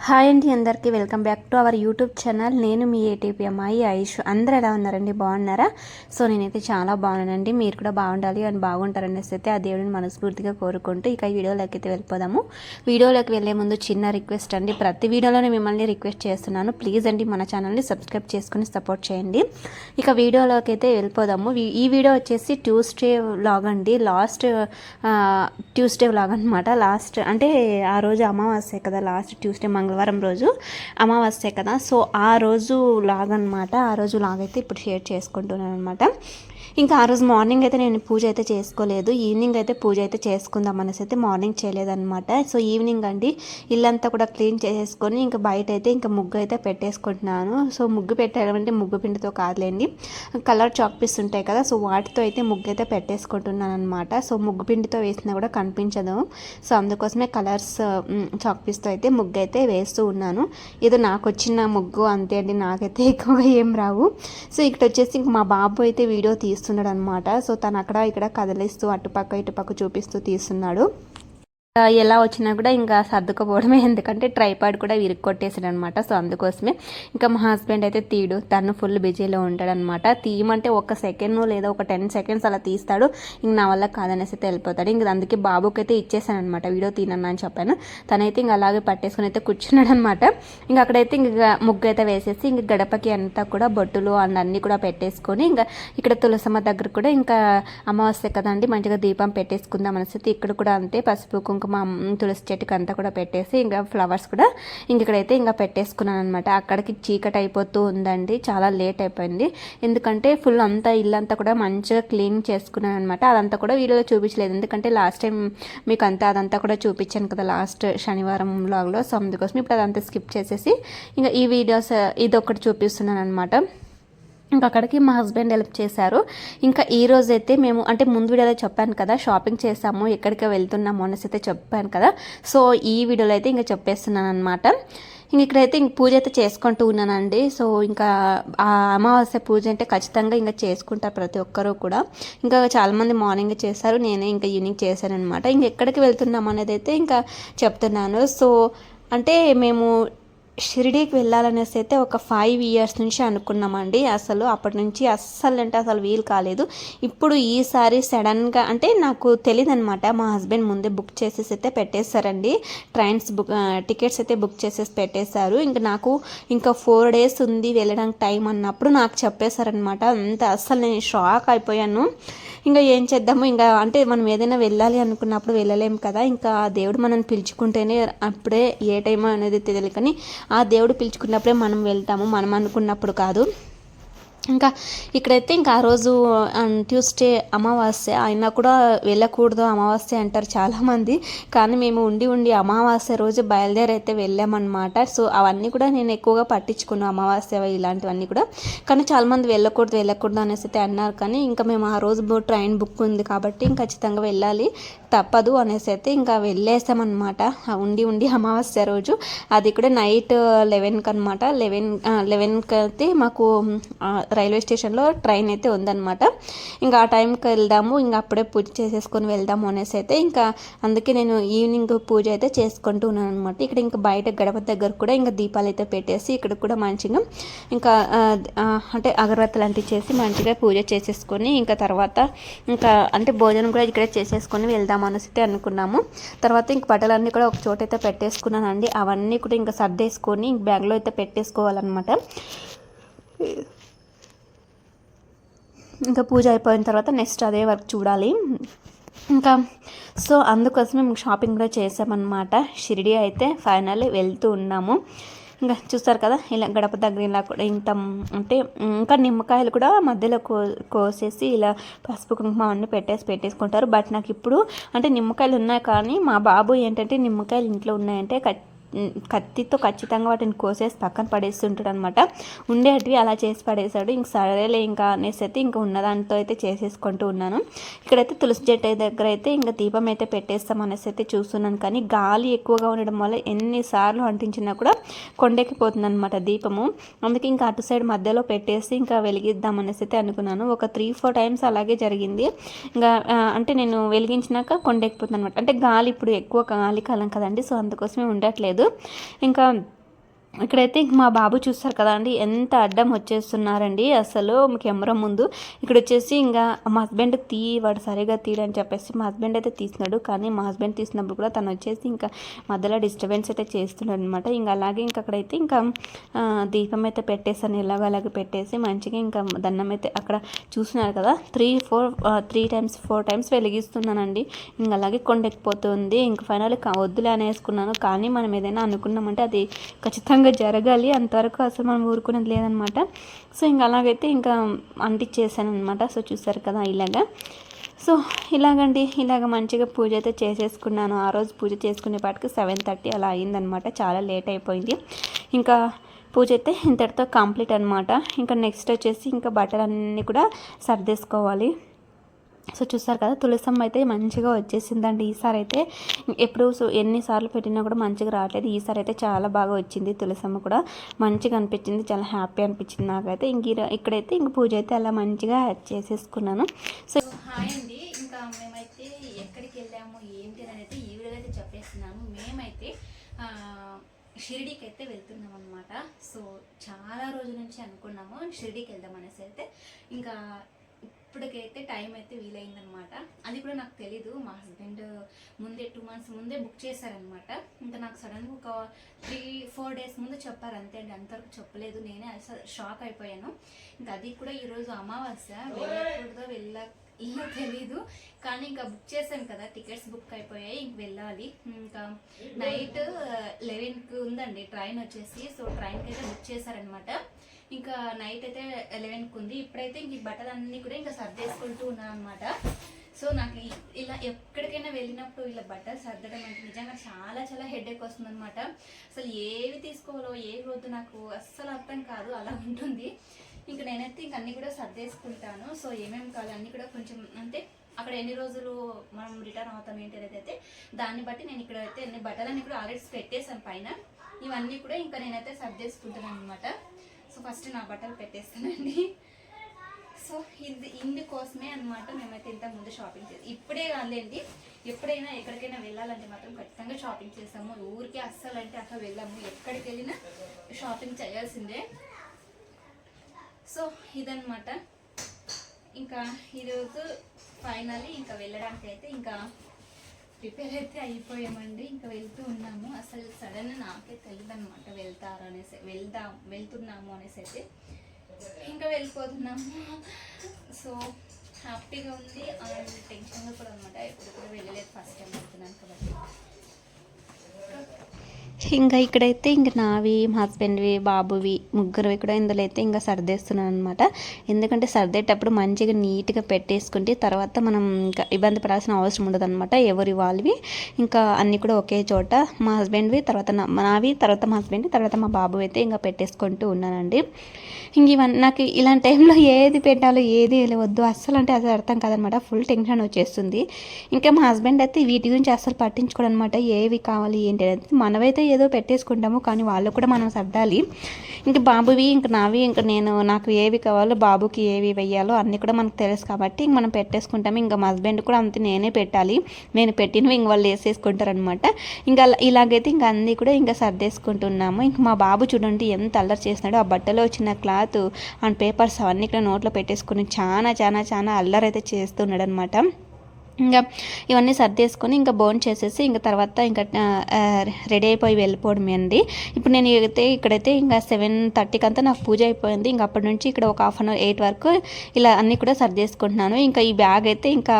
Hi అండి, అందరికీ welcome back to our YouTube channel. నేను మీ ఏటీపీ అమ్మాయి ఆయుష్. అందరూ ఎలా ఉన్నారండి? బాగున్నారా? సో నేనైతే చాలా బాగున్నానండి. మీరు కూడా బాగుండాలి అని బాగుంటారనేసి అయితే ఆ దేవుడిని మనస్ఫూర్తిగా కోరుకుంటూ ఇక ఈ వీడియోలోకి అయితే వెళ్ళిపోదాము. వీడియోలోకి వెళ్ళే ముందు చిన్న రిక్వెస్ట్ అండి, ప్రతి వీడియోలోనే మిమ్మల్ని రిక్వెస్ట్ చేస్తున్నాను, ప్లీజ్ అండి మన ఛానల్ని సబ్స్క్రైబ్ చేసుకుని సపోర్ట్ చేయండి. ఇక వీడియోలోకి అయితే వెళ్ళిపోదాము. ఈ వీడియో వచ్చేసి ట్యూస్డే వ్లాగ్ అండి, లాస్ట్ ట్యూస్డే వ్లాగ్ అనమాట. లాస్ట్ అంటే ఆ రోజు అమావాస్య కదా, లాస్ట్ ట్యూస్డే మంగళవారం రోజు అమావాస్య కదా, సో ఆ రోజు లాగ్ అనమాట. ఆ రోజు లాగ్ అయితే ఇప్పుడు షేర్ చేసుకుంటున్నాను అనమాట. ఇంకా ఆ రోజు మార్నింగ్ అయితే నేను పూజ అయితే చేసుకోలేదు, ఈవినింగ్ అయితే పూజ అయితే చేసుకుందాం అనేసి అయితే మార్నింగ్ చేయలేదన్నమాట. సో ఈవినింగ్ అండి ఇల్లంతా కూడా క్లీన్ చేసేసుకొని ఇంకా బయట అయితే ఇంకా ముగ్గు అయితే పెట్టేసుకుంటున్నాను. సో ముగ్గు పెట్టాలంటే ముగ్గు పిండితో కాదులేండి, కలర్ చాక్ పీస్ ఉంటాయి కదా, సో వాటితో అయితే ముగ్గు అయితే పెట్టేసుకుంటున్నాను అనమాట. సో ముగ్గు పిండితో వేసినా కూడా కనిపించదు, సో అందుకోసమే కలర్స్ చాక్ పీస్తో అయితే ముగ్గు అయితే వేస్తూ ఉన్నాను. ఏదో నాకు వచ్చిన ముగ్గు అంతే అండి, నాకైతే ఎక్కువగా ఏం రావు. సో ఇక్కడ వచ్చేసి ఇంక మా బాబు అయితే వీడియో తీస్తున్నాడు అనమాట. సో తను అక్కడ ఇక్కడ కదిలిస్తూ అటుపక్క ఇటుపక్క చూపిస్తూ తీస్తున్నాడు. ఎలా వచ్చినా కూడా ఇంకా సర్దుకుపోవడమే, ఎందుకంటే ట్రైపాడ్ కూడా విరుక్కొట్టేసాడు అనమాట. సో అందుకోసమే ఇంకా మా హస్బెండ్ అయితే తీయడు, తను ఫుల్ బిజీలో ఉంటాడనమాట. తీయమంటే ఒక సెకండ్ లేదా ఒక 10 seconds అలా తీస్తాడు, ఇంక నా వల్ల కాదనేసి అయితే వెళ్ళిపోతాడు. ఇంక అందుకే బాబుకి అయితే ఇచ్చేసాను అనమాట, వీడియో తీనన్నా అని చెప్పాను. తనైతే ఇంక అలాగే పట్టేసుకుని అయితే కూర్చున్నాడు అనమాట. ఇంక అక్కడైతే ఇంక ముగ్గు అయితే వేసేసి ఇంక గడపకి అంతా కూడా బొట్టులు అన్నీ కూడా పెట్టేసుకొని ఇంకా ఇక్కడ తులసమ్మ దగ్గర కూడా ఇంకా అమావాస్య కదండి, మంచిగా దీపం పెట్టేసుకుందాం అనేసి ఇక్కడ కూడా అంతే పసుపు కుంకుమ తులసి చెట్టుకి అంతా కూడా పెట్టేసి ఇంకా ఫ్లవర్స్ కూడా ఇక్కడైతే ఇంకా పెట్టేసుకున్నాను అనమాట. అక్కడికి చీకటి అయిపోతూ ఉందండి, చాలా లేట్ అయిపోయింది. ఎందుకంటే ఫుల్ అంతా ఇల్లంతా కూడా మంచిగా క్లీన్ చేసుకున్నాను అనమాట. అదంతా కూడా వీడియోలో చూపించలేదు, ఎందుకంటే లాస్ట్ టైం మీకు అదంతా కూడా చూపించాను కదా లాస్ట్ శనివారం వ్లాగ్లో. సో అందుకోసం ఇప్పుడు అదంతా స్కిప్ చేసేసి ఇంకా ఈ వీడియోస్ ఇది ఒకటి చూపిస్తున్నాను అనమాట. ఇంకా అక్కడికి మా హస్బెండ్ హెల్ప్ చేశారు. ఇంకా ఈ రోజు అయితే మేము అంటే ముందు వీడియోలో చెప్పాను కదా షాపింగ్ చేసాము, ఎక్కడికి వెళ్తున్నాము అనేసి అయితే చెప్పాను కదా. సో ఈ వీడియోలో అయితే ఇంకా చెప్పేస్తున్నాను అనమాట. ఇంక ఇక్కడైతే ఇంక పూజ అయితే చేసుకుంటూ ఉన్నానండి. సో ఇంకా ఆ అమావాస్య పూజ అంటే ఖచ్చితంగా ఇంకా చేసుకుంటారు ప్రతి ఒక్కరూ కూడా. ఇంకా చాలామంది మార్నింగ్ చేశారు, నేనే ఇంకా ఈవినింగ్ చేశాను అనమాట. ఇంక ఎక్కడికి వెళ్తున్నాం అనేది అయితే ఇంకా చెప్తున్నాను. సో అంటే మేము షిరిడీకి వెళ్ళాలనేసి అయితే ఒక 5 years నుంచి అనుకున్నామండి. అసలు అప్పటి నుంచి అస్సలు వీలు కాలేదు. ఇప్పుడు ఈసారి సడన్గా అంటే నాకు తెలియదు అనమాట, మా హస్బెండ్ ముందే బుక్ చేసేసి అయితే పెట్టేశారండి, టికెట్స్ అయితే బుక్ చేసేసి పెట్టేశారు. నాకు ఇంకా 4 days ఉంది వెళ్ళడానికి టైం అన్నప్పుడు నాకు చెప్పేశారనమాట. అంత అస్సలు నేను షాక్ అయిపోయాను. ఇంకా ఏం చేద్దాము, ఇంకా అంటే మనం ఏదైనా వెళ్ళాలి అనుకున్నప్పుడు వెళ్ళలేము కదా, ఇంకా దేవుడు మనల్ని పిలుచుకుంటేనే అప్పుడే ఏ టైమో అనేది తెలియదు, కానీ ఆ దేవుడు పిలుచుకున్నప్పుడే మనం వెళ్తాము, మనం అనుకున్నప్పుడు కాదు. ఇంకా ఇక్కడైతే ఇంకా ఆ రోజు ట్యూస్డే అమావాస్య అయినా కూడా వెళ్ళకూడదు అమావాస్య అంటారు చాలామంది, కానీ మేము ఉండి అమావాస్య రోజు బయలుదేరి అయితే వెళ్ళామన్నమాట. సో అవన్నీ కూడా నేను ఎక్కువగా పట్టించుకున్నాను, అమావాస్య ఇలాంటివన్నీ కూడా. కానీ చాలామంది వెళ్ళకూడదు అనేసి అయితే అన్నారు, కానీ ఇంకా మేము ఆ రోజు ట్రైన్ బుక్ ఉంది కాబట్టి ఇంకా ఖచ్చితంగా వెళ్ళాలి, తప్పదు అనేసి అయితే ఇంకా వెళ్ళేసామన్నమాట. ఉండి అమావాస్య రోజు అది కూడా నైట్ 11కి అనమాట. 11కి అయితే మాకు రైల్వే స్టేషన్లో ట్రైన్ అయితే ఉందన్నమాట. ఇంకా ఆ టైంకి వెళ్దాము, ఇంకా అప్పుడే పూజ చేసేసుకొని వెళ్దాము అనేసి అయితే ఇంకా అందుకే నేను ఈవినింగ్ పూజ అయితే చేసుకుంటూ ఉన్నాను అనమాట. ఇక్కడ ఇంకా బయట గడప దగ్గర కూడా ఇంకా దీపాలు అయితే పెట్టేసి ఇక్కడ కూడా మంచిగా ఇంకా అంటే అగరబత్తులు లాంటివి చేసి మంచిగా పూజ చేసేసుకొని ఇంకా తర్వాత ఇంకా అంటే భోజనం కూడా ఇక్కడ చేసేసుకొని వెళ్దాం అనేసి అయితే అనుకున్నాము. తర్వాత ఇంక బట్టలన్నీ కూడా ఒక చోట అయితే పెట్టేసుకున్నానండి, అవన్నీ కూడా ఇంకా సర్దేసుకొని బ్యాగ్లో అయితే పెట్టేసుకోవాలన్నమాట. ఇంకా పూజ అయిపోయిన తర్వాత నెక్స్ట్ అదే వర్క్ చూడాలి ఇంకా. సో అందుకోసమే మేము షాపింగ్ కూడా చేసామన్నమాట. షిరిడి అయితే ఫైనల్ వెళ్తూ ఉన్నాము. ఇంకా చూస్తారు కదా ఇలా గడప దగ్గర ఇలా కూడా ఇంత అంటే ఇంకా నిమ్మకాయలు కూడా మధ్యలో కోసేసి ఇలా పసుపు కుంకుమ అన్నీ పెట్టేసుకుంటారు. బట్ నాకు ఇప్పుడు అంటే నిమ్మకాయలు ఉన్నాయి, కానీ మా బాబు ఏంటంటే నిమ్మకాయలు ఇంట్లో ఉన్నాయంటే కత్తితో ఖచ్చితంగా వాటిని కోసేసి పక్కన పడేస్తుంటాడు అనమాట. ఉండేటివి అలా చేసి పడేశాడు. ఇంక సరేలే ఇంకా అనేసి అయితే ఇంకా ఉన్నదాంతో అయితే చేసేసుకుంటూ ఉన్నాను. ఇక్కడైతే తులసి చెట్టు దగ్గర అయితే ఇంకా దీపం అయితే పెట్టేస్తాం అనేసి అయితే చూస్తున్నాను, కానీ గాలి ఎక్కువగా ఉండడం వల్ల ఎన్నిసార్లు అంటించినా కూడా కొండెక్కిపోతుంది అనమాట దీపము. అందుకే ఇంకా అటు సైడ్ మధ్యలో పెట్టేసి ఇంకా వెలిగిద్దాం అనేసి అయితే అనుకున్నాను. ఒక 3-4 times అలాగే జరిగింది. ఇంకా అంటే నేను వెలిగించినాక కొండెక్కిపోతుంది అనమాట. అంటే గాలి ఇప్పుడు ఎక్కువ గాలి కాలం కదండి, సో అందుకోసమే ఉండట్లేదు. ఇంకా ఇక్కడైతే ఇంక మా బాబు చూస్తారు కదా అండి, ఎంత అడ్డం వచ్చేస్తున్నారండి అసలు కెమెరా ముందు. ఇక్కడ వచ్చేసి ఇంకా మా హస్బెండ్ వాడు సరిగా తీయడని చెప్పేసి మా హస్బెండ్ అయితే తీసినాడు. కానీ మా హస్బెండ్ తీసినప్పుడు కూడా తను వచ్చేసి ఇంకా మధ్యలో డిస్టర్బెన్స్ అయితే చేస్తున్నాడు అనమాట. ఇంకా అలాగే ఇంకా అక్కడైతే ఇంకా దీపం అయితే పెట్టేసాను, ఎలాగో అలాగే పెట్టేసి మంచిగా ఇంకా దండం అయితే అక్కడ చూస్తున్నారు కదా 4 టైమ్స్ వెలిగిస్తున్నానండి. ఇంకా అలాగే కొండెక్కిపోతుంది. ఇంకా ఫైనల్ వద్దులే అనేసుకున్నాను. కానీ మనం ఏదైనా అనుకున్నామంటే అది ఖచ్చితంగా జరగాలి, అంతవరకు అసలు మనం ఊరుకునేది లేదనమాట. సో ఇంకా అలాగైతే ఇంకా అంటించేసాను అనమాట. సో చూసారు కదా ఇలాగా. సో ఇలాగండి, ఇలాగ మంచిగా పూజ అయితే చేసేసుకున్నాను. ఆ రోజు పూజ చేసుకునేపాటికి 7:30 అలా అయిందనమాట. చాలా లేట్ అయిపోయింది. ఇంకా పూజ అయితే ఇంతటితో కంప్లీట్ అనమాట. ఇంకా నెక్స్ట్ వచ్చేసి ఇంకా బట్టలన్నీ కూడా సర్దేసుకోవాలి. సో చూస్తారు కదా తులసమ్మ అయితే మంచిగా వచ్చేసిందండి. ఈసారి అయితే ఎప్పుడు ఎన్నిసార్లు పెట్టినా కూడా మంచిగా రావట్లేదు. ఈసారి అయితే చాలా బాగా వచ్చింది. తులసమ్మ కూడా మంచిగా అనిపించింది, చాలా హ్యాపీ అనిపించింది నాకైతే. ఇక్కడైతే ఇంక పూజ అయితే అలా మంచిగా చేసేసుకున్నాను. సో హాయ్ అండి, ఇంకా మేమైతే ఎక్కడికి వెళ్ళాము ఏంటి అని అయితే ఈ వీడియోలో అయితే చెప్పేస్తున్నాను. మేమైతే షిరిడీకి అయితే వెళ్తున్నాం అనమాట. సో చాలా రోజుల నుంచి అనుకున్నాము షిరిడీకి వెళ్దాం అనేసి. అయితే ఇంకా ఇప్పటికైతే టైం అయితే వీలైందనమాట. అది కూడా నాకు తెలీదు, మా హస్బెండ్ ముందే 2 months ముందే బుక్ చేశారనమాట. ఇంకా నాకు సడన్గా ఒక 3-4 days ముందు చెప్పారు, అంతే అండి, అంతవరకు చెప్పలేదు. నేనే అసలు షాక్ అయిపోయాను. ఇంకా అది కూడా ఈరోజు అమావాస్య, వెళ్ళకూడదో ఇలా తెలీదు. కానీ ఇంకా బుక్ చేశాను కదా, టికెట్స్ బుక్ అయిపోయాయి, ఇంక వెళ్ళాలి. ఇంకా నైట్ 11కి ఉందండి ట్రైన్ వచ్చేసి. సో ట్రైన్కి అయితే బుక్ చేశారనమాట. ఇంకా నైట్ అయితే 11కి ఉంది. ఇప్పుడైతే ఇంక బట్టలన్నీ కూడా ఇంకా సర్దేసుకుంటూ ఉన్నాను అనమాట. సో నాకు ఇలా ఎక్కడికైనా వెళ్ళినప్పుడు ఇలా బట్టలు సర్దడం అంటే నిజంగా చాలా చాలా హెడేక్ వస్తుంది అనమాట. అసలు ఏవి తీసుకోవాలో ఏవి వద్దు నాకు అస్సలు అర్థం కాదు, అలా ఉంటుంది. ఇంకా నేనైతే ఇంక అన్నీ కూడా సర్దేసుకుంటాను. సో ఏమేమి కావాలి అన్నీ కూడా కొంచెం అంటే అక్కడ ఎన్ని రోజులు మనం రిటర్న్ అవుతాం ఏంటి అనేది అయితే దాన్ని బట్టి నేను ఇక్కడ అయితే అన్ని బట్టలన్నీ కూడా ఆల్రెడీ పెట్టేసాను పైన. ఇవన్నీ కూడా ఇంకా నేనైతే సర్దేసుకుంటాను అనమాట. సో ఫస్ట్ నా బట్టలు పెట్టేస్తానండి. సో ఇందుకోసమే అనమాట మేమైతే ఇంతకుముందు షాపింగ్ చేసి, ఇప్పుడే కాదండి, ఎప్పుడైనా ఎక్కడికైనా వెళ్ళాలంటే మాత్రం ఖచ్చితంగా షాపింగ్ చేస్తాము. ఊరికే అస్సలు అంటే అసలు వెళ్ళాము, ఎక్కడికి వెళ్ళినా షాపింగ్ చేయాల్సిందే. సో ఇదన్నమాట. ఇంకా ఈరోజు ఫైనల్లీ ఇంకా వెళ్ళడానికి అయితే ఇంకా ప్రిపేర్ అయితే అయిపోయామండి. ఇంకా వెళ్తూ ఉన్నాము. అసలు సడన్ నాకే తెలియదు అనమాట వెళ్తున్నాము అనేసి అయితే ఇంకా వెళ్ళిపోతున్నాము. సో హ్యాపీగా ఉంది అండ్ టెన్షన్గా కూడా అనమాట. ఎప్పుడు కూడా వెళ్ళలేదు, ఫస్ట్ టైం వెళ్తున్నాను కాబట్టి. ఇంకా ఇక్కడైతే ఇంక నావి, మా హస్బెండ్వి, బాబువి ముగ్గురువి కూడా ఇందులో అయితే ఇంకా సర్దేస్తున్నాను అనమాట. ఎందుకంటే సర్దేటప్పుడు మంచిగా నీట్గా పెట్టేసుకుంటే తర్వాత మనం ఇంకా ఇబ్బంది పడాల్సిన అవసరం ఉండదు అనమాట. ఎవరి వాళ్ళవి ఇంకా అన్నీ కూడా ఒకే చోట, మా హస్బెండ్వి తర్వాత నావి, తర్వాత మా హస్బెండ్, తర్వాత మా బాబు అయితే ఇంకా పెట్టేసుకుంటూ ఉన్నానండి. ఇంక ఇవన్నీ నాకు ఇలాంటి టైంలో ఏది పెట్టాలో ఏది వద్దు అస్సలు అంటే అసలు అర్థం కాదనమాట. ఫుల్ టెన్షన్ వచ్చేస్తుంది. ఇంకా మా హస్బెండ్ అయితే వీటి గురించి అస్సలు పట్టించుకోడు అనమాట. ఏవి కావాలి ఏంటి అనేది మనమైతే ఏదో పెట్టేసుకుంటాము, కానీ వాళ్ళు కూడా మనం సర్దాలి. ఇంక బాబువి ఇంక నావి ఇంక నాకు ఏవి కావాలో బాబుకి ఏవి వెయ్యాలో అన్నీ కూడా మనకు తెలుసు కాబట్టి ఇంక మనం పెట్టేసుకుంటాము. ఇంకా మా హస్బెండ్ కూడా అంతే, నేనే పెట్టాలి, నేను పెట్టినవి ఇంక వాళ్ళు వేసేసుకుంటారనమాట. ఇంకా ఇలాగైతే ఇంకా అన్నీ కూడా ఇంకా సర్దేసుకుంటున్నాము. ఇంక మా బాబు చూడండి ఎంత అల్లరి చేస్తున్నాడో. ఆ బట్టలో వచ్చిన క్లాత్ అండ్ పేపర్స్ అవన్నీ కూడా నోట్లో పెట్టేసుకుని చాలా చాలా చాలా అల్లరి అయితే చేస్తున్నాడు అనమాట. ఇంకా ఇవన్నీ సర్దేసుకొని ఇంకా బోన్ చేసేసి ఇంకా తర్వాత ఇంకా రెడీ అయిపోయి వెళ్ళిపోవడమే అండి. ఇప్పుడు నేను ఇక్కడైతే ఇంకా 7:30కి అంతా నాకు పూజ అయిపోయింది. ఇంకా అప్పటి నుంచి ఇక్కడ ఒక 1/2 hour 8 వరకు ఇలా అన్నీ కూడా సర్దేసుకుంటున్నాను. ఇంకా ఈ బ్యాగ్ అయితే ఇంకా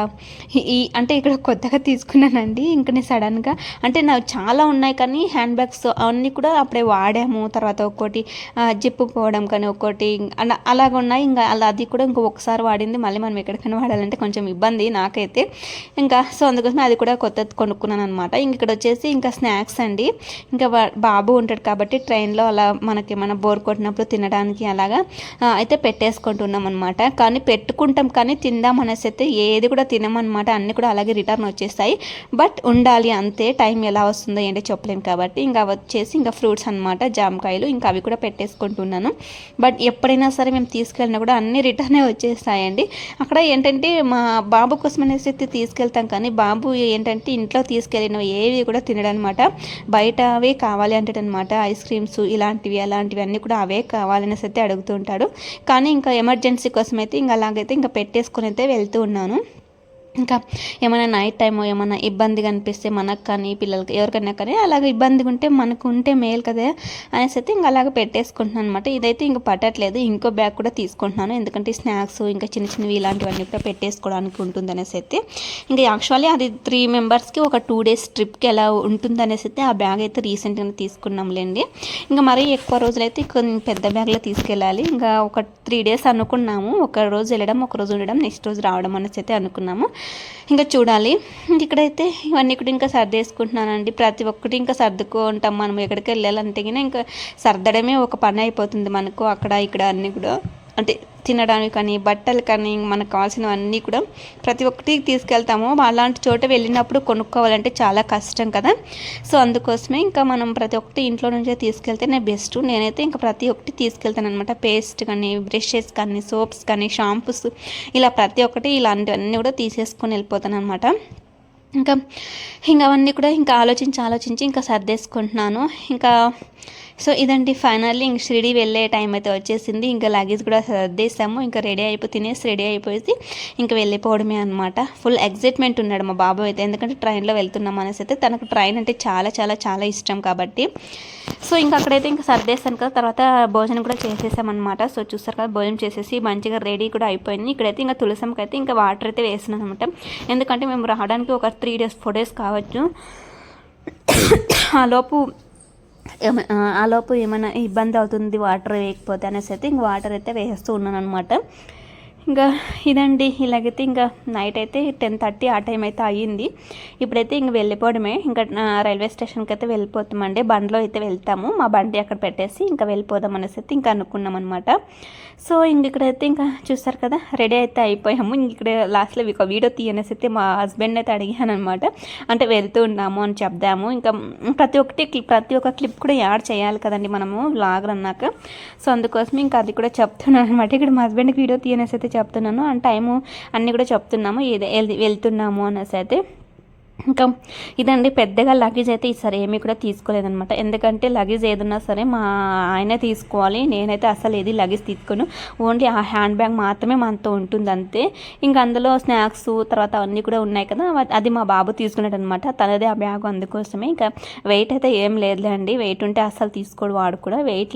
అంటే ఇక్కడ కొత్తగా తీసుకున్నానండి. ఇంకా నేను సడన్గా అంటే నాకు చాలా ఉన్నాయి, కానీ హ్యాండ్ బ్యాగ్స్ అన్నీ కూడా అప్పుడే వాడాము. తర్వాత ఒక్కోటి జిప్పు పోవడం కానీ ఒక్కోటి అలాగ ఉన్నాయి. ఇంకా అది కూడా ఒకసారి వాడింది మళ్ళీ మనం ఎక్కడికైనా వాడాలంటే కొంచెం ఇబ్బంది నాకైతే. ఇంకా సో అందుకోసం అది కూడా కొత్తది కొనుక్కున్నాను అనమాట. ఇంక ఇక్కడ వచ్చేసి ఇంకా స్నాక్స్ అండి. ఇంకా బాబు ఉంటాడు కాబట్టి ట్రైన్లో అలా మనకి మన బోర్ కొట్టినప్పుడు తినడానికి అలాగా అయితే పెట్టేసుకుంటున్నాం అనమాట. కానీ పెట్టుకుంటాం కానీ తిందాం అనేసి అయితే ఏది కూడా తినమన్నమాట. అన్నీ కూడా అలాగే రిటర్న్ వచ్చేస్తాయి. బట్ ఉండాలి అంతే, టైం ఎలా వస్తుందో ఏంటో చెప్పలేము కాబట్టి ఇంకా వచ్చేసి ఇంకా ఫ్రూట్స్ అనమాట, జామకాయలు, ఇంకా అవి కూడా పెట్టేసుకుంటున్నాను. బట్ ఎప్పుడైనా సరే మేము తీసుకెళ్ళినా కూడా అన్నీ రిటర్నే వచ్చేస్తాయండి. అక్కడ ఏంటంటే మా బాబు కోసం అనేసి తీసుకెళ్తాం, కానీ బాబు ఏంటంటే ఇంట్లో తీసుకెళ్ళినవి ఏవి కూడా తినడనమాట. బయటవే కావాలి అంటాడనమాట. ఐస్ క్రీమ్స్ ఇలాంటివి అలాంటివి అన్నీ కూడా అవే కావాలనేసి అయితే అడుగుతూ ఉంటాడు. కానీ ఇంకా ఎమర్జెన్సీ కోసం అయితే ఇంకా అలాగైతే ఇంకా పెట్టేసుకొని అయితే వెళ్తూ ఉన్నాను. ఇంకా ఏమైనా నైట్ టైం ఏమైనా ఇబ్బందిగా అనిపిస్తే మనకు కానీ పిల్లలకి ఎవరికైనా కానీ అలాగ ఇబ్బందిగా ఉంటే మనకు ఉంటే మేలు కదా అనేసి అయితే ఇంకా అలాగ పెట్టేసుకుంటున్నాను అనమాట. ఇదైతే ఇంకా పట్టట్లేదు, ఇంకో బ్యాగ్ కూడా తీసుకుంటున్నాను, ఎందుకంటే స్నాక్స్ ఇంకా చిన్న చిన్నవి ఇలాంటివన్నీ కూడా పెట్టేసుకోవడానికి ఉంటుంది అనేసి అయితే. ఇంకా యాక్చువల్లీ అది 3 మెంబర్స్కి ఒక 2 days ట్రిప్కి ఎలా ఉంటుంది అనేసి అయితే ఆ బ్యాగ్ అయితే రీసెంట్గా తీసుకున్నాంలేండి. ఇంకా మరీ ఎక్కువ రోజులైతే కొన్ని పెద్ద బ్యాగ్లో తీసుకెళ్ళాలి. ఇంకా ఒక 3 days అనుకున్నాము, ఒక రోజు వెళ్ళడం ఒక రోజు ఉండడం నెక్స్ట్ రోజు రావడం అనేసి అయితే అనుకున్నాము. ఇంకా చూడాలి. ఇక్కడైతే ఇవన్నీ కూడా ఇంకా సర్దేసుకుంటున్నానండి. ప్రతి ఒక్కటి ఇంకా సర్దుకుంటాం మనం ఎక్కడికి వెళ్ళాలంటే ఇంకా సర్దడమే ఒక పని అయిపోతుంది మనకు. అక్కడ ఇక్కడ అన్నీ కూడా అంటే తినడానికి కానీ బట్టలు కానీ మనకు కావాల్సినవన్నీ కూడా ప్రతి ఒక్కటి తీసుకెళ్తాము. అలాంటి చోట వెళ్ళినప్పుడు కొనుక్కోవాలంటే చాలా కష్టం కదా. సో అందుకోసమే ఇంకా మనం ప్రతి ఒక్కటి ఇంట్లో నుంచే తీసుకెళ్తేనే బెస్ట్. నేనైతే ఇంకా ప్రతి ఒక్కటి తీసుకెళ్తాను అనమాట. పేస్ట్ కానీ బ్రషెస్ కానీ సోప్స్ కానీ షాంపూస్ ఇలా ప్రతి ఒక్కటి ఇలాంటివన్నీ కూడా తీసేసుకొని వెళ్ళిపోతాను అనమాట. ఇంకా అవన్నీ కూడా ఇంకా ఆలోచించి ఇంకా సర్దేసుకుంటున్నాను. ఇంకా సో ఇదండి ఫైనల్లీ ఇంక షిరిడి వెళ్ళే టైం అయితే వచ్చేసింది. ఇంకా లగేజ్ కూడా సర్దేశాము. ఇంకా తినేసి రెడీ అయిపోయి ఇంకా వెళ్ళిపోవడమే అనమాట. ఫుల్ ఎగ్జైట్మెంట్ ఉన్నాడు మా బాబు అయితే, ఎందుకంటే ట్రైన్లో వెళ్తున్నాం అనేసి అయితే. తనకు ట్రైన్ అంటే చాలా చాలా చాలా ఇష్టం కాబట్టి. సో ఇంకా అక్కడైతే ఇంకా సర్దేశాను కదా, తర్వాత భోజనం కూడా చేసేసామన్నమాట. సో చూస్తారు కదా, భోజనం చేసేసి మంచిగా రెడీ కూడా అయిపోయింది. ఇక్కడైతే ఇంకా తులసంకి అయితే ఇంకా వాటర్ అయితే వేస్తున్నాను అనమాట. ఎందుకంటే మేము రావడానికి ఒక 3 days 4 days కావచ్చు. ఆ లోపు ఏమైనా ఇబ్బంది అవుతుంది వాటర్ వేయకపోతే అనేసి అయితే ఇంక వాటర్ అయితే వేస్తూ ఉన్నాను అనమాట. ఇంకా ఇదండి, ఇలాగైతే ఇంకా నైట్ అయితే 10:30 ఆ టైం అయితే అయ్యింది. ఇప్పుడైతే ఇంక వెళ్ళిపోవడమే. ఇంకా రైల్వే స్టేషన్కి అయితే వెళ్ళిపోతామండి. బండిలో అయితే వెళ్తాము, మా బండి అక్కడ పెట్టేసి ఇంకా వెళ్ళిపోదాం అనేసి అయితే ఇంకా అనుకున్నాం అనమాట. సో ఇక్కడైతే ఇంకా చూస్తారు కదా, రెడీ అయితే అయిపోయాము. ఇక్కడ లాస్ట్లో ఒక వీడియో తీయనేసి అయితే మా హస్బెండ్ అయితే అడిగాను అనమాట. అంటే వెళ్తూ ఉన్నాము అని చెప్దాము. ఇంకా ప్రతి ఒక్క క్లిప్ కూడా యాడ్ చేయాలి కదండి మనము వ్లాగర్ అన్నాక. సో అందుకోసం ఇంకా అది కూడా చెప్తున్నాను అనమాట. ఇక్కడ మా హస్బెండ్కి వీడియో తీయనేసి అయితే చెప్తున్నాను, అండ్ టైము అన్నీ కూడా చెప్తున్నాము, వెళ్తున్నాము అనేసి అయితే. ఇంకా ఇదండి, పెద్దగా లగేజ్ అయితే ఈసారి ఏమీ కూడా తీసుకోలేదనమాట. ఎందుకంటే లగేజ్ ఏదన్నా సరే మా ఆయనే తీసుకోవాలి, నేనైతే అసలు ఏది లగేజ్ తీసుకోను. ఓన్లీ ఆ హ్యాండ్ బ్యాగ్ మాత్రమే మనతో ఉంటుంది అంతే. ఇంకా అందులో స్నాక్స్ తర్వాత అన్నీ కూడా ఉన్నాయి కదా, అది మా బాబు తీసుకున్నాడు అనమాట. తనదే ఆ బ్యాగ్, అందుకోసమే. ఇంకా వెయిట్ అయితే ఏం లేదులే అండి, వెయిట్ ఉంటే అసలు తీసుకోడు వాడు కూడా. వెయిట్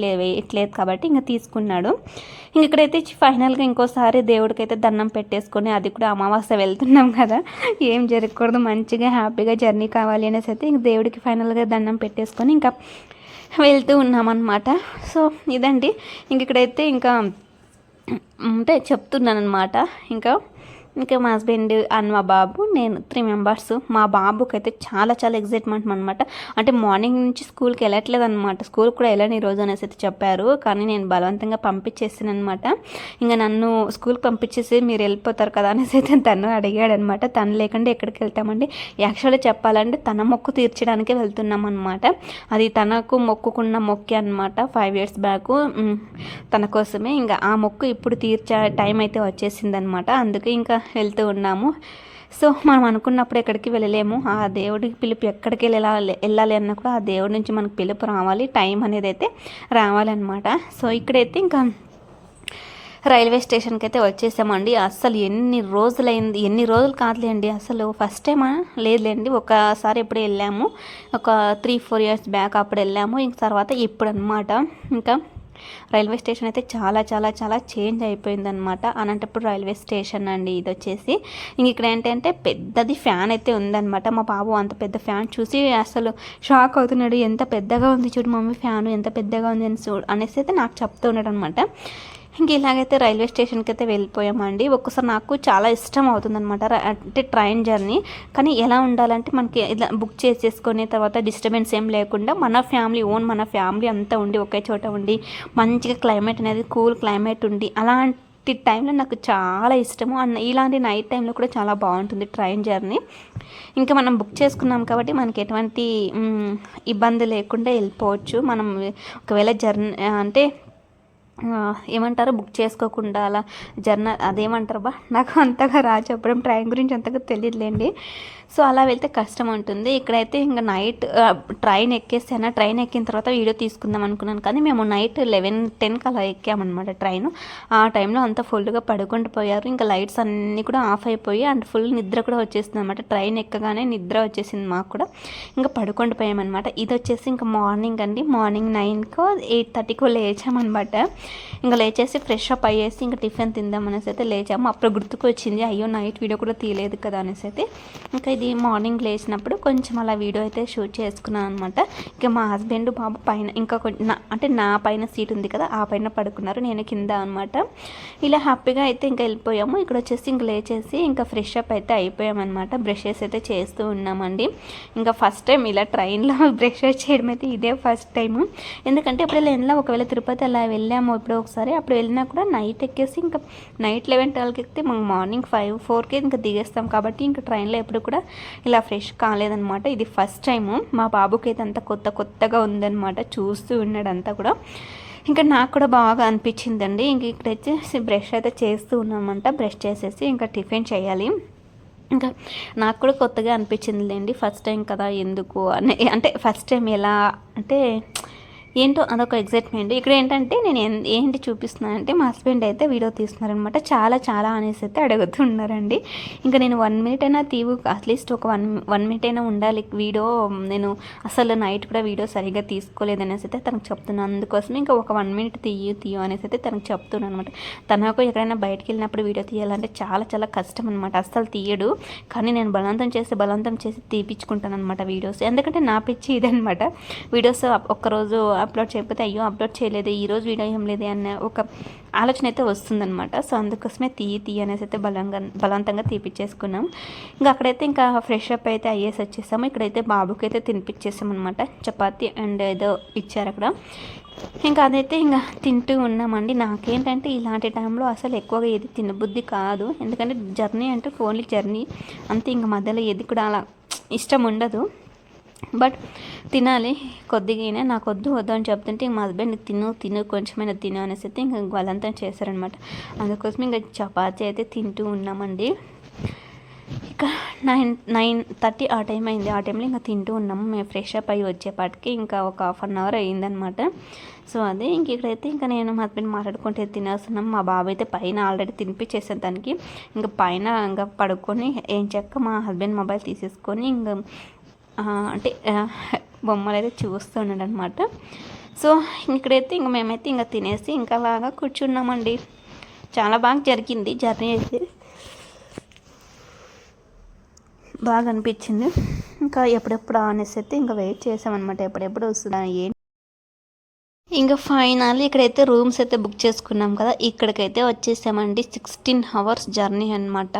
లేదు కాబట్టి ఇంకా తీసుకున్నాడు. ఇక్కడైతే ఫైనల్గా ఇంకోసారి దేవుడికి అయితే దండం పెట్టేసుకొని, అది కూడా అమావాస్య వెళ్తున్నాం కదా, ఏం జరగకూడదు, మంచిగా హ్యాపీగా జర్నీ కావాలి అనేసి అయితే ఇంక దేవుడికి ఫైనల్గా దండం పెట్టేసుకొని ఇంకా వెళ్తూ ఉన్నామన్నమాట. సో ఇదండి, ఇక్కడైతే ఇంకా అంటే చెప్తున్నాను అనమాట. ఇంకా మా హస్బెండ్ అండ్ మా బాబు, నేను 3 members. మా బాబుకి అయితే చాలా చాలా ఎగ్జైట్మెంట్ అనమాట. అంటే మార్నింగ్ నుంచి స్కూల్కి వెళ్ళట్లేదు అనమాట, స్కూల్కి కూడా వెళ్ళని ఈరోజు అనేసి అయితే చెప్పారు. కానీ నేను బలవంతంగా పంపించేసాను అనమాట. ఇంకా నన్ను స్కూల్కి పంపించేసి మీరు వెళ్ళిపోతారు కదా అనేసి అయితే తను అడిగాడు అనమాట. తను లేకుండా ఎక్కడికి వెళ్తామండి, యాక్చువల్గా చెప్పాలంటే తన మొక్కు తీర్చడానికే వెళ్తున్నాం అనమాట. అది తనకు మొక్కుకున్న మొక్కి అనమాట, 5 years బ్యాక్ తన కోసమే. ఇంకా ఆ మొక్కు ఇప్పుడు తీర్చే టైం అయితే వచ్చేసిందనమాట. అందుకే ఇంకా వెళ్తూ ఉన్నాము. సో మనం అనుకున్నప్పుడు ఎక్కడికి వెళ్ళలేము, ఆ దేవుడికి పిలుపు ఎక్కడికి వెళ్ళాలి అన్నా కూడా ఆ దేవుడి నుంచి మనకు పిలుపు రావాలి, టైం అనేది అయితే రావాలన్నమాట. సో ఇక్కడైతే ఇంకా రైల్వే స్టేషన్కి అయితే వచ్చేసామండి. అస్సలు ఎన్ని రోజులు కాదులేండి, అసలు ఫస్ట్ టైమా లేదులేండి, ఒకసారి ఎప్పుడు వెళ్ళాము, ఒక 3-4 years బ్యాక్ అప్పుడు వెళ్ళాము. ఇంక తర్వాత ఇప్పుడు అనమాట. ఇంకా రైల్వే స్టేషన్ అయితే చాలా చాలా చాలా చేంజ్ అయిపోయిందనమాట. అనంతపురం రైల్వే స్టేషన్ అండి ఇది వచ్చేసి. ఇక్కడ ఏంటంటే పెద్దది ఫ్యాన్ అయితే ఉందన్నమాట. మా బాబు అంత పెద్ద ఫ్యాన్ చూసి అసలు షాక్ అవుతున్నాడు, ఎంత పెద్దగా ఉంది చూడు మమ్మీ ఫ్యాను, ఎంత పెద్దగా ఉంది అనేసి అయితే నాకు చెప్తూ ఉన్నాడు అనమాట. ఇలాగైతే రైల్వే స్టేషన్కి అయితే వెళ్ళిపోయామండి. ఒక్కసారి నాకు చాలా ఇష్టం అవుతుందన్నమాట అంటే ట్రైన్ జర్నీ. కానీ ఎలా ఉండాలంటే మనకి ఇలా బుక్ చేసేసుకొని తర్వాత డిస్టర్బెన్స్ ఏం లేకుండా మన ఫ్యామిలీ అంతా ఉండి ఒకే చోట ఉండి మంచిగా క్లైమేట్ అనేది కూల్ క్లైమేట్ ఉండి అలాంటి టైంలో నాకు చాలా ఇష్టము. ఇలాంటి నైట్ టైంలో కూడా చాలా బాగుంటుంది ట్రైన్ జర్నీ. ఇంకా మనం బుక్ చేసుకున్నాం కాబట్టి మనకి ఎటువంటి ఇబ్బంది లేకుండా వెళ్ళిపోవచ్చు. మనం ఒకవేళ జర్నీ అంటే ఏమంటారు బుక్ చేసుకోకుండా అలా అదేమంటారు నాకు అంతగా చెప్పడం ట్రైన్ గురించి అంతగా తెలియదులేండి. సో అలా వెళ్తే కష్టం ఉంటుంది. ఇక్కడైతే ఇంకా నైట్ ట్రైన్ ఎక్కేసాను. ట్రైన్ ఎక్కిన తర్వాత వీడియో తీసుకుందాం అనుకున్నాను, కానీ మేము నైట్ 11-10కి అలా ఎక్కామన్నమాట ట్రైన్. ఆ టైంలో అంతా ఫుల్గా పడుకుంటూ పోయారు. ఇంకా లైట్స్ అన్నీ కూడా ఆఫ్ అయిపోయి అండ్ ఫుల్ నిద్ర కూడా వచ్చేసింది అనమాట. ట్రైన్ ఎక్కగానే నిద్ర వచ్చేసింది మాకు కూడా. ఇంకా పడుకుంటూ పోయామన్నమాట. ఇది వచ్చేసి ఇంకా మార్నింగ్ అండి. మార్నింగ్ 9కో 8:30కో లేచామన్నమాట. ఇంకా లేచేసి ఫ్రెష్ అప్ అయ్యేసి ఇంకా టిఫిన్ తిందాం అనేసి అయితే లేచాము. అప్పుడు గుర్తుకు వచ్చింది, అయ్యో నైట్ వీడియో కూడా తీయలేదు కదా అనేసి అయితే ఇంకా ఇది మార్నింగ్ లేచినప్పుడు కొంచెం అలా వీడియో అయితే షూట్ చేసుకున్నాను అనమాట. ఇంకా మా హస్బెండ్ బాబు పైన ఇంకా అంటే నా పైన సీట్ ఉంది కదా, ఆ పైన పడుకున్నారు, నేను కింద అనమాట. ఇలా హ్యాపీగా అయితే ఇంకా వెళ్ళిపోయాము. ఇక్కడ వచ్చేసి ఇంక లేచేసి ఇంకా ఫ్రెష్ అప్ అయితే అయిపోయామన్నమాట. బ్రషెస్ అయితే చేస్తూ ఉన్నామండి. ఇంకా ఫస్ట్ టైం ఇలా ట్రైన్లో బ్రషెస్ చేయడం అయితే ఇదే ఫస్ట్ టైము. ఎందుకంటే ఇప్పుడు వెళ్ళినా ఒకవేళ తిరుపతి అలా వెళ్ళాము ఇప్పుడు ఒకసారి, అప్పుడు వెళ్ళినా కూడా నైట్ ఎక్కేసి ఇంకా నైట్ 11-12కి ఎక్కితే మనం మార్నింగ్ 5-4కి ఇంకా దిగేస్తాం కాబట్టి ఇంకా ట్రైన్లో ఎప్పుడు కూడా ఇలా ఫ్రెష్ కాలేదనమాట. ఇది ఫస్ట్ టైము. మా బాబుకి అయితే అంతా కొత్తగా ఉందన్నమాట, చూస్తూ ఉన్నాడు అంతా కూడా. ఇంకా నాకు కూడా బాగా అనిపించిందండి. ఇంక ఇక్కడ వచ్చేసి బ్రష్ అయితే చేస్తూ ఉన్నామంట. బ్రష్ చేసేసి ఇంకా టిఫిన్ చేయాలి. ఇంకా నాకు కూడా కొత్తగా అనిపించిందిలేండి, ఫస్ట్ టైం కదా ఎందుకు అంటే ఫస్ట్ టైం ఎలా అంటే ఏంటో అదొక ఎగ్జైట్మెంట్. ఇక్కడ ఏంటంటే నేను ఏంటి చూపిస్తున్నానంటే మా హస్బెండ్ అయితే వీడియో తీస్తున్నారనమాట. చాలా అనేసి అయితే అడుగుతున్నారండి. ఇంకా నేను 1 మినిట్ అయినా తీవు, అట్లీస్ట్ ఒక 1 మినిట్ అయినా ఉండాలి వీడియో. నేను అసలు నైట్ కూడా వీడియో సరిగ్గా తీసుకోలేదనేసి అయితే తనకు చెప్తున్నాను. అందుకోసం ఇంకా ఒక 1 మినిట్ తీయు అనేసి అయితే తనకు చెప్తున్నాను అనమాట. తనకు ఎక్కడైనా బయటకు వెళ్ళినప్పుడు వీడియో తీయాలంటే చాలా కష్టం అనమాట. అస్సలు తీయడు, కానీ నేను బలవంతం చేసి తీపించుకుంటాను అనమాట వీడియోస్. ఎందుకంటే నా పిచ్చి ఇదనమాట. వీడియోస్ ఒక్కరోజు అప్లోడ్ చేయకపోతే అయ్యో అప్లోడ్ చేయలేదు, ఈరోజు వీడియో ఏం లేదు అన్న ఒక ఆలోచన అయితే వస్తుందన్నమాట. సో అందుకోసమే తీయ అనేసి అయితే బలవంతంగా తీపిచ్చేసుకున్నాం. ఇంకా అక్కడైతే ఇంకా ఫ్రెష్ అప్ అయితే అయ్యేసి వచ్చేసాము. ఇక్కడైతే బాబుకి అయితే తినిపించేసాం అనమాట. చపాతీ అండ్ ఏదో ఇచ్చారు అక్కడ. ఇంకా అదైతే ఇంకా తింటూ ఉన్నామండి. నాకేంటంటే ఇలాంటి టైంలో అసలు ఎక్కువగా ఏది తినబుద్ధి కాదు, ఎందుకంటే జర్నీ అంటే ఓన్లీ జర్నీ అంతే. ఇంకా మధ్యలో ఏది కూడా అలా ఇష్టం ఉండదు, బట్ తినాలి కొద్దిగానే. నాకు వద్దు అని చెప్తుంటే మా హస్బెండ్ తిను కొంచెమైనా తిను అనేసి అయితే ఇంకా బలవంతం చేశారనమాట. అందుకోసం ఇంకా చపాతీ అయితే తింటూ ఉన్నామండి. ఇక 9:30 ఆ టైం అయింది. ఆ టైంలో ఇంకా తింటూ ఉన్నాము. మేము ఫ్రెష్ అప్ అయ్యి వచ్చేపాటికి ఇంకా ఒక 1/2 అవర్ అయ్యిందనమాట. సో అదే ఇంక ఇక్కడైతే ఇంకా నేను మా హస్బెండ్ మాట్లాడుకుంటే తినేస్తున్నాం. మా బాబు అయితే పైన ఆల్రెడీ తినిపించేసాను దానికి. ఇంకా పైన ఇంకా పడుకొని ఏం చెక్క మా హస్బెండ్ మొబైల్ తీసేసుకొని ఇంకా అంటే బొమ్మలు అయితే చూస్తున్నాడు అనమాట. సో ఇక్కడైతే ఇంక మేమైతే ఇంకా తినేసి ఇంకా అలాగా కూర్చున్నామండి. చాలా బాగా జరిగింది జర్నీ అయితే, బాగా అనిపించింది. ఇంకా ఎప్పుడెప్పుడు అనేసి అయితే ఇంకా వెయిట్ చేసామన్నమాట, ఎప్పుడెప్పుడు వస్తుందా ఏంటి. ఇంకా ఫైనల్ ఇక్కడైతే రూమ్స్ అయితే బుక్ చేసుకున్నాం కదా, ఇక్కడికైతే వచ్చేసామండి. 16 అవర్స్ జర్నీ అనమాట.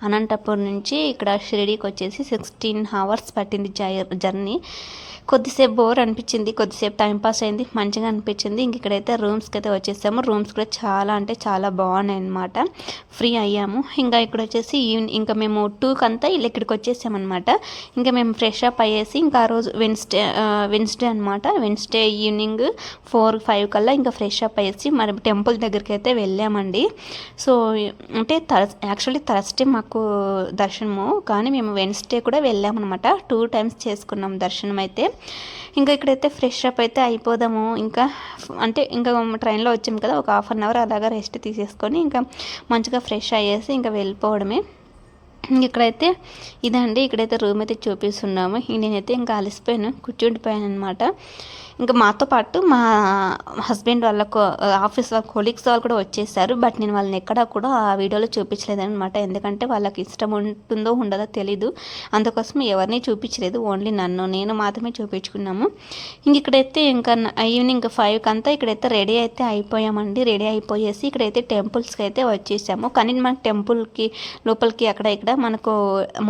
అనంతపూర్ నుంచి ఇక్కడ షిరిడీకి వచ్చేసి 16 అవర్స్ పట్టింది జర్నీ. కొద్దిసేపు బోర్ అనిపించింది, కొద్దిసేపు టైంపాస్ అయింది, మంచిగా అనిపించింది. ఇంక ఇక్కడైతే రూమ్స్కి అయితే వచ్చేసాము. రూమ్స్ కూడా చాలా బాగున్నాయి అనమాట. ఫ్రీ అయ్యాము. ఇంకా ఇక్కడ వచ్చేసి ఇంకా మేము 2కి అంతా ఇక్కడికి వచ్చేసామన్నమాట. ఇంకా మేము ఫ్రెష్ అప్ అయ్యేసి ఇంకా ఆ రోజు వెన్స్డే అనమాట. వెన్స్డే ఈవినింగ్ 4-5 కల్లా ఇంకా ఫ్రెష్ అప్ అయ్యేసి మరి టెంపుల్ దగ్గరికి అయితే వెళ్ళామండి. సో అంటే యాక్చువల్లీ థర్స్డే మాకు దర్శనము, కానీ మేము వెన్స్డే కూడా వెళ్ళామన్నమాట. 2 టైమ్స్ చేసుకున్నాం దర్శనం అయితే. ఇంకా ఇక్కడైతే ఫ్రెష్ అప్ అయితే అయిపోదాము ఇంకా అంటే ఇంకా ట్రైన్లో వచ్చాము కదా, ఒక 1/2 అవర్ అలాగా రెస్ట్ తీసేసుకొని ఇంకా మంచిగా ఫ్రెష్ అయ్యేసి ఇంకా వెళ్ళిపోవడమే. ఇక్కడైతే ఇదండి, ఇక్కడైతే రూమ్ అయితే చూపిస్తున్నాము. నేనైతే ఇంకా అలసిపోయాను, కూర్చుండిపోయాను అనమాట. ఇంకా మాతో పాటు మా హస్బెండ్ వాళ్ళ ఆఫీస్ వాళ్ళ కొలీగ్స్ వాళ్ళు కూడా వచ్చేసారు. బట్ నేను వాళ్ళని ఎక్కడా కూడా ఆ వీడియోలో చూపించలేదనమాట, ఎందుకంటే వాళ్ళకి ఇష్టం ఉంటుందో ఉండదో తెలీదు. అందుకోసం ఎవరిని చూపించలేదు, ఓన్లీ నేను మాత్రమే చూపించుకున్నాము. ఇంక ఇక్కడైతే ఇంకా ఈవినింగ్ 5కి అంతా ఇక్కడైతే రెడీ అయితే అయిపోయామండి. రెడీ అయిపోయేసి ఇక్కడైతే టెంపుల్స్కి అయితే వచ్చేసాము. కానీ మనకు టెంపుల్కి లోపలికి అక్కడ ఇక్కడ మనకు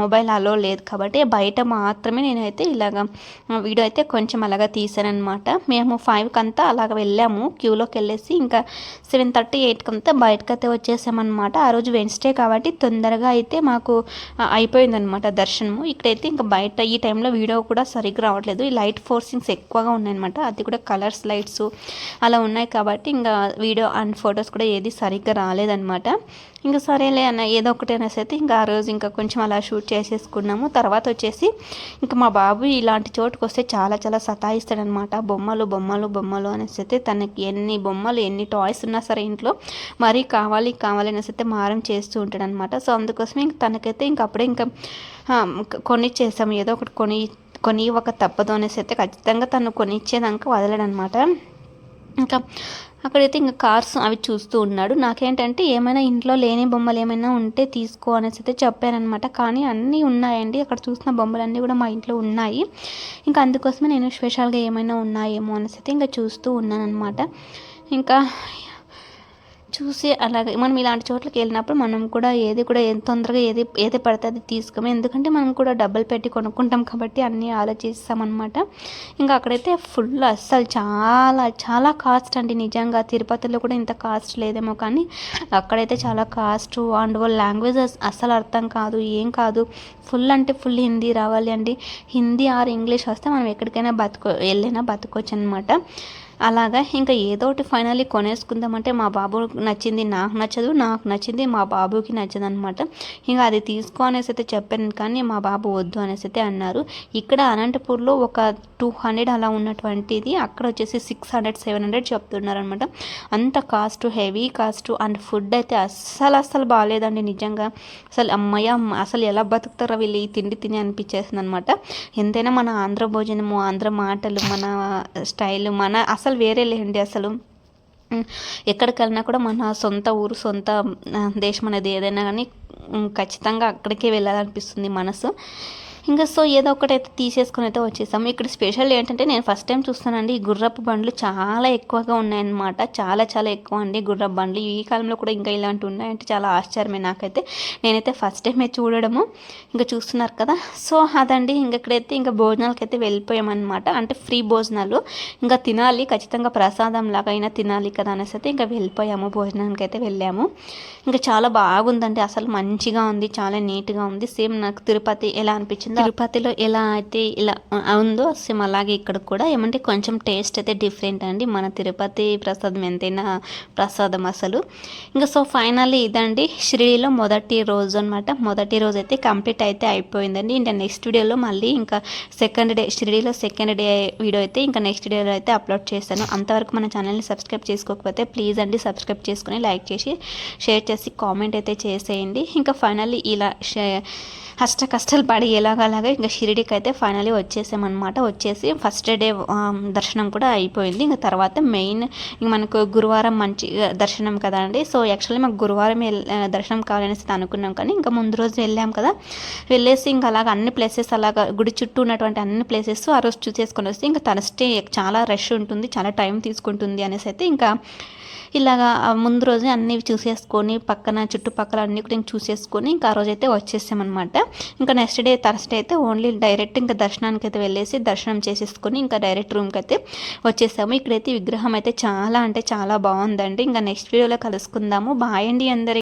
మొబైల్ అలో లేదు కాబట్టి బయట మాత్రమే నేనైతే ఇలాగ వీడియో అయితే కొంచెం అలాగా తీసాను అనమాట. అనమాట. మేము 5కి అంతా అలాగ వెళ్ళాము, క్యూలోకి వెళ్ళేసి ఇంకా 7:30 8కి అంతా బయటకైతే వచ్చేసామన్నమాట. ఆ రోజు వెన్స్డే కాబట్టి తొందరగా అయితే మాకు అయిపోయిందనమాట దర్శనము. ఇక్కడైతే ఇంకా బయట ఈ టైంలో వీడియో కూడా సరిగ్గా రావట్లేదు, ఈ లైట్ ఫోర్సింగ్స్ ఎక్కువగా ఉన్నాయన్నమాట. అది కూడా కలర్స్ లైట్స్ అలా ఉన్నాయి కాబట్టి ఇంకా వీడియో అండ్ ఫొటోస్ కూడా ఏది సరిగ్గా రాలేదన్నమాట. ఇంకా సరేలే అన్న ఏదో ఒకటి అనేసి అయితే ఇంకా ఆ రోజు ఇంకా కొంచెం అలా షూట్ చేసేసుకున్నాము. తర్వాత వచ్చేసి ఇంకా మా బాబు ఇలాంటి చోటుకు వస్తే చాలా చాలా సతాయిస్తాడనమాట. బొమ్మలు బొమ్మలు బొమ్మలు అనేసి అయితే తనకి ఎన్ని బొమ్మలు ఎన్ని టాయ్స్ ఉన్నా సరే ఇంట్లో మరీ కావాలి కావాలి అనేసి అయితే మారం చేస్తూ ఉంటాడనమాట. సో అందుకోసమే ఇంక తనకైతే ఇంక అప్పుడే ఇంకా కొనిచ్చేసాము, ఏదో ఒకటి కొని ఒక తప్పదు అనేసి అయితే ఖచ్చితంగా తను కొనిచ్చేదాకా వదలడనమాట. ఇంకా అక్కడైతే ఇంకా కార్స్ అవి చూస్తూ ఉన్నాడు. నాకేంటంటే ఏమైనా ఇంట్లో లేని బొమ్మలు ఏమైనా ఉంటే తీసుకో అనేసి అయితే చెప్పానమాట. కానీ అన్నీ ఉన్నాయండి, అక్కడ చూసిన బొమ్మలన్నీ కూడా మా ఇంట్లో ఉన్నాయి. ఇంకా అందుకోసమే నేను స్పెషల్గా ఏమైనా ఉన్నాయేమో అనేసి అయితే ఇంకా చూస్తూ ఉన్నానమాట. ఇంకా చూసి అలాగే మనం ఇలాంటి చోట్లకి వెళ్ళినప్పుడు మనం కూడా తొందరగా ఏది పడితే అది తీసుకోము, ఎందుకంటే మనం కూడా డబ్బులు పెట్టి కొనుక్కుంటాం కాబట్టి అన్నీ ఆలోచిస్తామన్నమాట. ఇంకా అక్కడైతే ఫుల్ అస్సలు చాలా చాలా కాస్ట్ అండి. నిజంగా తిరుపతిలో కూడా ఇంత కాస్ట్ లేదేమో, కానీ అక్కడైతే చాలా కాస్ట్. అండ్ వాళ్ళ లాంగ్వేజెస్ అస్సలు అర్థం కాదు, ఏం కాదు. ఫుల్ అంటే ఫుల్ హిందీ రావాలి అండి. హిందీ ఆర్ ఇంగ్లీష్ వస్తే మనం ఎక్కడికైనా వెళ్ళినా బతుకోవచ్చు అనమాట. అలాగా ఇంకా ఏదో ఒకటి ఫైనల్లీ కొనేసుకుందామంటే మా బాబుకి నచ్చింది నాకు నచ్చదు, నాకు నచ్చింది మా బాబుకి నచ్చదు అనమాట. ఇంకా అది తీసుకో అనేసి అయితే చెప్పాను, కానీ మా బాబు వద్దు అనేసి అయితే అన్నారు. ఇక్కడ అనంతపూర్లో ఒక 200 అలా ఉన్నటువంటిది అక్కడ వచ్చేసి 600 700 చెప్తున్నారు అనమాట. అంత cost, heavy cost. And food అయితే అస్సలు బాగాలేదండి నిజంగా. అసలు అమ్మయ్య అసలు ఎలా బతుకుతారో వీళ్ళు ఈ తిండి తిని అనిపించేస్తుంది అనమాట. ఎంతైనా మన ఆంధ్ర భోజనము, ఆంధ్ర మాటలు, మన స్టైల్ అసలు వేరే లేండి. అసలు ఎక్కడికి వెళ్ళినా కూడా మన సొంత ఊరు సొంత దేశం అనేది ఏదైనా కానీ ఖచ్చితంగా అక్కడికే వెళ్ళాలనిపిస్తుంది మనసు. ఇంకా సో ఏదో ఒకటైతే తీసేసుకొని అయితే వచ్చేసాము. ఇక్కడ స్పెషల్ ఏంటంటే నేను ఫస్ట్ టైం చూస్తానండి, ఈ గుర్రపు బండ్లు చాలా ఎక్కువగా ఉన్నాయన్నమాట. చాలా చాలా ఎక్కువ అండి గుర్రపు బండ్లు. ఈ కాలంలో కూడా ఇంకా ఇలాంటివి ఉన్నాయంటే చాలా ఆశ్చర్యమే నాకైతే. నేనైతే ఫస్ట్ టైమే చూడడము. ఇంకా చూస్తున్నారు కదా. సో అదండి, ఇక్కడైతే ఇంకా భోజనాలకి అయితే వెళ్ళిపోయామన్నమాట. అంటే ఫ్రీ భోజనాలు, ఇంకా తినాలి ఖచ్చితంగా, ప్రసాదం లాగా అయినా తినాలి కదా అనేసి అయితే ఇంకా వెళ్ళిపోయాము. భోజనానికి అయితే వెళ్ళాము. ఇంకా చాలా బాగుందండి, అసలు మంచిగా ఉంది, చాలా నీట్గా ఉంది. సేమ్ నాకు తిరుపతి ఎలా అనిపించిందో, తిరుపతిలో ఎలా అయితే ఇలా ఉందో సేమ్ అలాగే ఇక్కడ కూడా. ఏమంటే కొంచెం టేస్ట్ అయితే డిఫరెంట్ అండి. మన తిరుపతి ప్రసాదం ఎంతైనా ప్రసాదం అసలు. ఇంకా సో ఫైనల్లీ ఇదండి షిరిడీలో మొదటి రోజు అనమాట. మొదటి రోజు అయితే కంప్లీట్ అయితే అయిపోయిందండి. ఇంకా నెక్స్ట్ వీడియోలో మళ్ళీ ఇంకా సెకండ్ డే, షిరిడీలో సెకండ్ డే వీడియో అయితే ఇంకా నెక్స్ట్ వీడియోలో అయితే అప్లోడ్ చేస్తాను. అంతవరకు మన ఛానల్ని సబ్స్క్రైబ్ చేసుకోకపోతే ప్లీజ్ అండి సబ్స్క్రైబ్ చేసుకుని లైక్ చేసి షేర్ చేసి కామెంట్ అయితే చేసేయండి. ఇంకా ఫైనల్లీ ఇలా కష్టాలు పడి ఎలాగలాగా ఇంకా షిరిడీకి అయితే ఫైనల్లీ వచ్చేసామన్నమాట. వచ్చేసి ఫస్ట్ డే దర్శనం కూడా అయిపోయింది. ఇంకా తర్వాత మెయిన్ ఇంక మనకు గురువారం మంచి దర్శనం కదా అండి. సో యాక్చువల్లీ మాకు గురువారం దర్శనం కావాలనేసి అనుకున్నాం, కానీ ఇంకా ముందు రోజు వెళ్ళాం కదా, వెళ్ళేసి ఇంకా అలాగ అన్ని ప్లేసెస్ అలాగా గుడి చుట్టూ ఉన్నటువంటి అన్ని ప్లేసెస్ ఆ రోజు చూసేసుకొని వస్తే ఇంకా థర్స్డే చాలా రష్ ఉంటుంది, చాలా టైం తీసుకుంటుంది అనేసి అయితే ఇంకా ఇలాగా ముందు రోజే అన్నీ చూసేసుకొని పక్కన చుట్టుపక్కల అన్నీ కూడా చూసేసుకొని ఇంకా ఆ రోజు అయితే వచ్చేసామన్నమాట. ఇంకా నెక్స్ట్ డే థర్స్డే అయితే ఓన్లీ డైరెక్ట్ ఇంకా దర్శనానికి అయితే వెళ్ళేసి దర్శనం చేసేసుకొని ఇంకా డైరెక్ట్ రూమ్కి అయితే వచ్చేసాము. ఇక్కడైతే విగ్రహం అయితే చాలా అంటే చాలా బాగుందండి. ఇంకా నెక్స్ట్ వీడియోలో కలుసుకుందాము. బాయ్ అండి అందరికీ.